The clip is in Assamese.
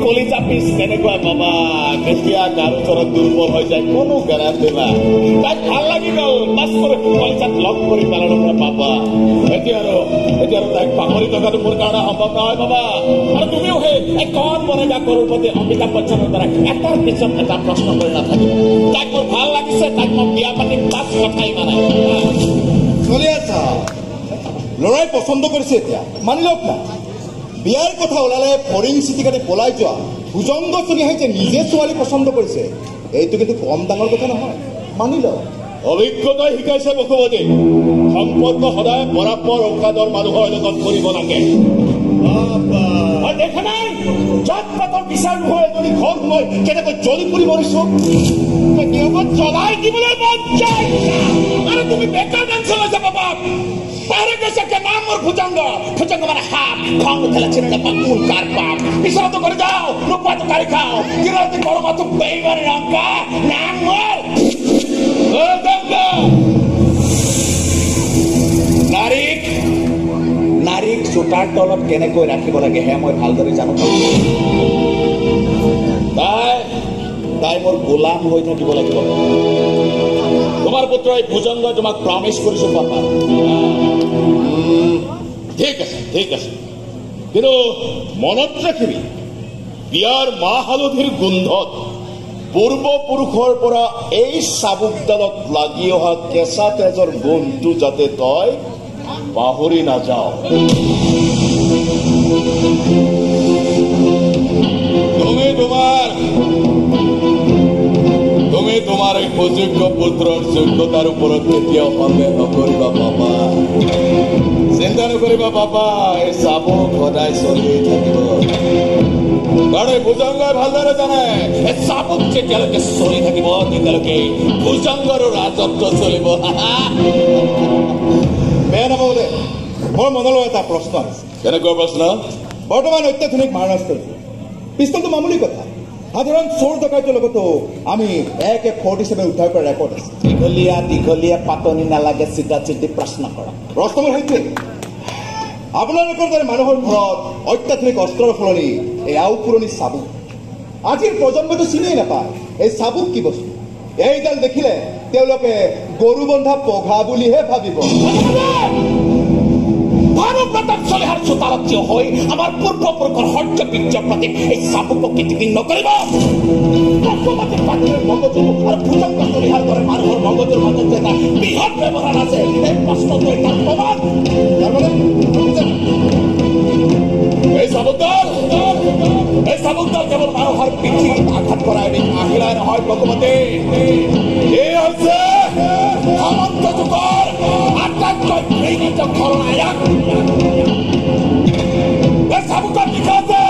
কলিজা পিছ কেনেকুৱা বাবা কেতিয়া গাৰু চৰত দুৰ্বল হৈ যায় কোনো গেৰাণ্টি নাই তাইক ভাল লাগি গ'ল বাছ কৰি কলিজাত লগ কৰি পেলাৰ পৰা পাবা এতিয়া আৰু তাইক পাহৰি থকাটো মোৰ কাৰণে সম্ভৱ নহয় বাবা আৰু তুমিও সেই কণ বনেগা কৰোৰপতি অমিতাভ বচ্চনৰ দ্বাৰা এটাৰ পিছত এটা প্ৰশ্ন কৰি নাথাকিব তাইক মোৰ ভাল লাগিছে তাইক মই বিয়া পাতি বাছ কথাই মানে চলি আছা ল'ৰাই পচন্দ কৰিছে এতিয়া মানি লওক না বিয়াৰ কথা ওলালে ফৰিং চিটি কাটি পলাই যোৱা ভুজংগ চলি আহিছে নিজে ছোৱালী পচন্দ কৰিছে এইটো কিন্তু কম ডাঙৰ কথা নহয় মানি লওক অভিজ্ঞতাই শিকাইছে বসুমতী সম্পৰ্ক সদায় বৰাবৰ ঔষধৰ মানুহৰ লগত কৰিব লাগে দেখা নাই জাত পাতৰ বিচাৰ নোহোৱা এজনী ঘৰ সোমাই কেনেকৈ জ্বলি পুৰি মৰিছো কেতিয়াবা জ্বলাই দিবলৈ মন যায় আৰু তুমি বেকাৰ ডান্স লৈ যাবা বাপ পাহৰি গৈছে কে নাম মোৰ ভুজংগ মানে হাত খং উঠেলা চিনে পাকুৰ কাৰ পাপ পিছতো কৰি যাও নোপোৱাটো কাঢ়ি খাও কিৰতি গৰমাতো বেইমানি ৰঙ্কা নাম মোৰ নাৰীক চোতাৰ তলত কেনেকৈ ৰাখিব লাগে হে মই ভালদৰে জানো তাই মোৰ গোলাম হৈ থাকিব লাগিব তোমাৰ পুত্ৰই ভুজংগ তোমাক প্ৰমিছ কৰিছো পাপা ঠিক আছে কিন্তু মনত ৰাখিবি বিয়াৰ মাহ হালধিৰ গোন্ধত পূৰ্বপুৰুষৰ পৰা এই চাবুকডালত লাগি অহা কেঁচা তেজৰ গোন্ধটো যাতে তই পাহৰি নাযাও তুমি তোমাৰ এই সুযোগ্য পুত্ৰৰ যোগ্যতাৰ ওপৰত কেতিয়াও সন্দেহ নকৰিবা পাপা চিন্তা নকৰিবা পাপা এই চাবুক সদায় চলি থাকিব কাৰণ এই ভুজংগই ভালদৰে জানে এই চাবুক যেতিয়ালৈকে চলি থাকিব তেতিয়ালৈকে ভুজংগৰো ৰাজত্ব চলিব বেয়া নাপাব দে মোৰ মনলৈ এটা প্ৰশ্ন আছে কেনেকুৱা প্ৰশ্ন বৰ্তমান অত্যাধুনিক মাৰণাস্ত্ৰ পিষ্টলটো মামুলি কথা সাধাৰণ চোৰ ডকাইতৰ লগতো আমি AK-47 উদ্ধাৰ কৰা ৰেকৰ্ড আছে দীঘলীয়া পাতনি নালাগে চিধা চিধি প্ৰশ্ন কৰা প্ৰশ্ন মোৰ সেইটোৱে আপোনালোকৰ দৰে মানুহৰ ঘৰত অত্যাধুনিক অস্ত্ৰৰ সলনি এই আওপুৰণি চাবুক আজিৰ প্ৰজন্মটো চিনিয়ে নাপায় এই চাবুক কি বস্তু এইডাল দেখিলে তেওঁলোকে গৰু বন্ধা পঘা বুলিহে ভাবিব চলিহাৰ চোতালত থিয় হৈ আমাৰ পূৰ্বপুৰুষৰ সৰ্য বীৰ্যৰ প্ৰতি এই চাবুকক কীৰ্তিহীন নকৰিব বসুমতী পাত্ৰীৰ মগজু আৰু ভুজংগ চলিহাৰ দৰে মানুহৰ মগজুৰ মাজত এটা বৃহৎ ব্যৱধান আছে এই প্ৰশ্নটো এটা প্ৰমাণ এই চাবুকডাল কেৱল মানুহৰ পিঠিত আঘাত কৰা এবিধ আহিলাই নহয় বসুমতী এই হৈছে সামন্ত যুগৰ আটাইতকৈ ঘৃণিত খলনায়ক